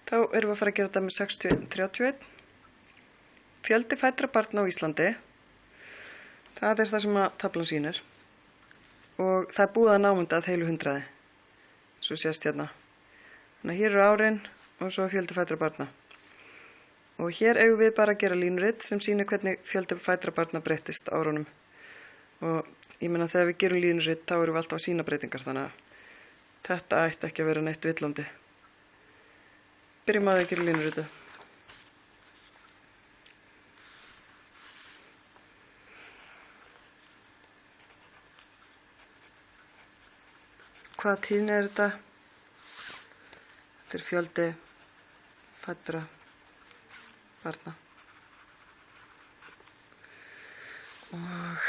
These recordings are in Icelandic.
Þá erum við að fara að gera þetta með 61-31. Fjöldi fæddra barna á Íslandi. Það er það sem að taflan sýnir. Og það er búið að námunda að heilu 100. Svo sést hérna. Þannig að hér eru árin og svo fjöldi fæddra barna. Og hér eigum við bara að gera línurit sem sýnir hvernig fjöldi fæddra barna breyttist árunum. Og ég meina þegar við gerum línurit þá erum við alltaf að sýna breytingar, þannig að þetta ætti ekki að vera neitt villandi. Byrjum að gera línuritið. Hvaða tíðni er þetta? Þetta er fjöldi fæddra barna. Og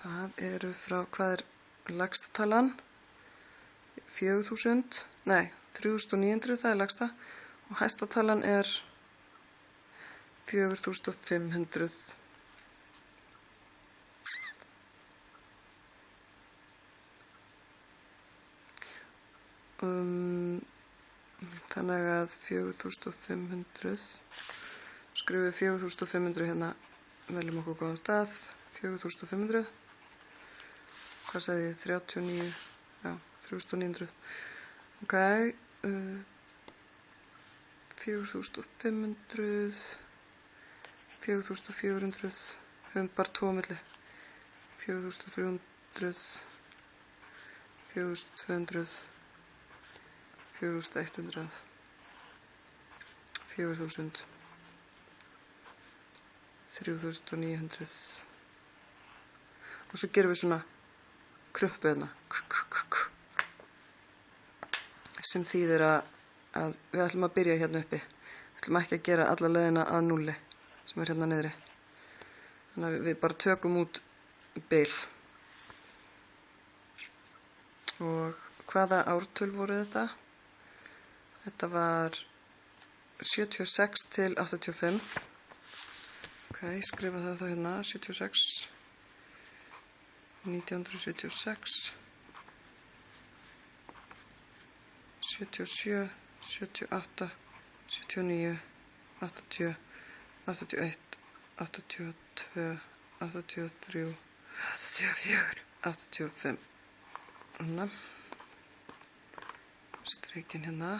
það eru frá, hvað er lægsta talan? 4000, nei, 3900, það er lægsta. Og hæsta talan er 4500. Þannig að 4500, skrifum við 4500 hérna, veljum okkur góðan stað, 4500, hvað sagði ég, 39, já, 3900, ok, 4500, 4400, höfum bara 2 á milli, 4300, 4200, 4100, 4000, 3900 og svo gerum við svona krumpu hérna sem þýðir að við ætlum að byrja hérna uppi, við ætlum ekki að gera alla leiðina að 0 sem er hérna niðri, þannig að við bara tökum út bil. Og hvaða ártöl voru þetta? Þetta var 76 til 85. Ok, skrifa það þá hérna, 76, 1976, 77, 78, 79, 80, 81, 82, 83, 84, 85. Hérna. Streikin hérna.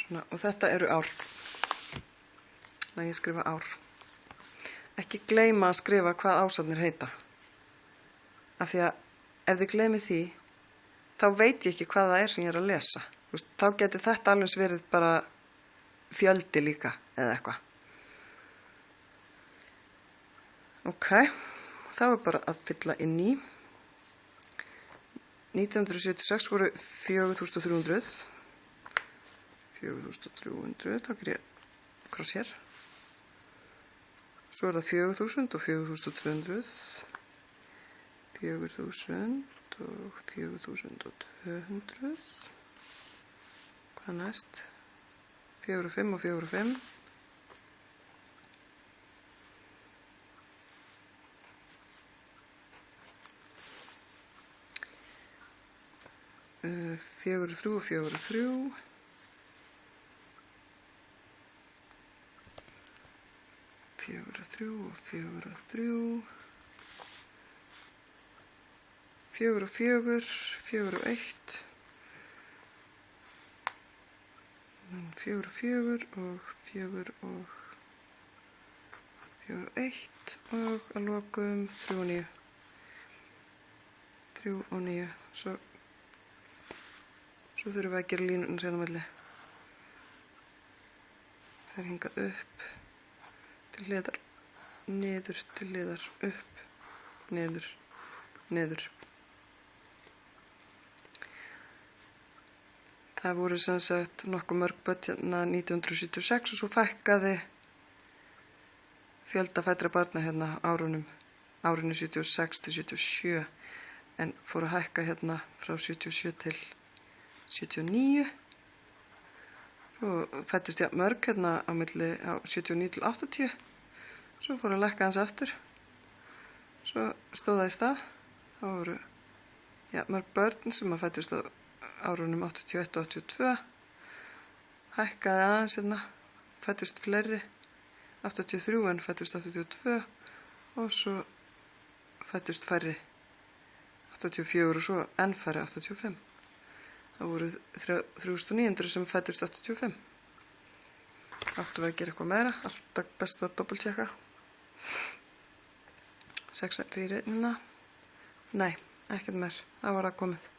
Svona, og þetta eru ár. Þannig að ég skrifa ár. Ekki gleyma að skrifa hvað ásarnir heita. Af því að ef þið gleymið því, þá veit ég ekki hvað það er sem ég er að lesa. Veist, þá geti þetta alveg verið bara fjöldi líka eða eitthvað. Ok, þá er bara að fylla inn í. 1976 voru 4300. 4300, þá ger ég kross hér. Svo er það 4000 og 4200. 4000 og 4200. Hvað næst? 4 og 5 og 4 og 5. 4 og 3 og 4 og 3. 4 og 3 og 4 og 3. 4 og 4, 4 og 1. 4 og 4 og 4 og 4 og 1 og að lokum 3 og 9. 3 og 9. Svo þurfum við að gera línuna hérna milli. Það er hingað upp, til hliðar, niður, til hliðar, upp, niður, niður. Það voru sem sagt nokkuð mörg börn hérna 1976 og svo fækkaði fjölda fæddra barna hérna árinu 76 til 77 en fóru að hækka hérna frá 77 til 79. Svo fættust ég mörg hérna á milli á 79 til 80. Svo fóru að lækka hans aftur. Svo stóð það í stað. Það voru mörg börn sem að fættust á árunum 81 og 82, hækkaði aðeins hérna, fæddust fleiri 83 en fæddust 82 og svo fæddust færri 84 og svo enn færri 85. Það voru 3900 sem fæddust 85. Áttum við að gera eitthvað meira, alltaf best að doppeltjekka. 6 fyrir einnina. Nei, ekkert meir, það var að komið.